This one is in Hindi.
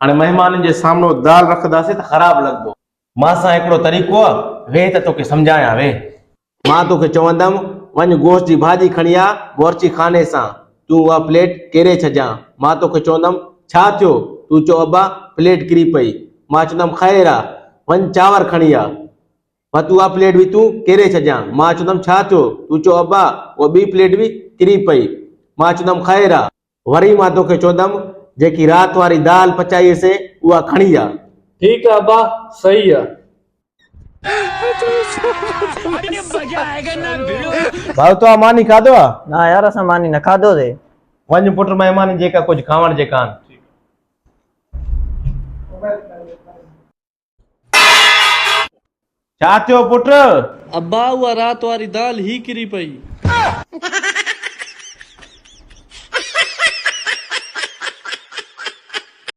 हाणे महिमाननि जे सामने दाल रखंदासीं त ख़राब लगदो। मां सां हिकिड़ो तरीक़ो आहे, वे त तोखे सम्झायां वे। मां तोखे चवंदमि वञ गोश्त जी भाॼी खणी आ बोरची खाने सां, तूं उहा प्लेट केरे छॾिजां। मां तोखे चवंदमि छा थियो, तूं चओ अब्बा प्लेट किरी पई। मां चवंदमि ख़ैर आहे, वञ चांवर खणी आ, पर तूं उहा प्लेट बि तूं केरे छॾिजां। मां चवंदमि छा थियो, तूं चओ अब्बा उहा ॿी प्लेट बि किरी पई। मां चवंदमि ख़ैर आहे, वरी मां तोखे चवंदमि जेकी राति वारी दाल पचाईसीं उहा खणी आ। ठीक है अब्बा, सही है। भाउ तो मानी खाधो आहे? ना यार असां मानी न खाधो थे। वञ पुट महिमान जेका कुछ खावण जे कान। छा थियो पुट? अब्बा उहा रात वारी दाल ही किरी पई।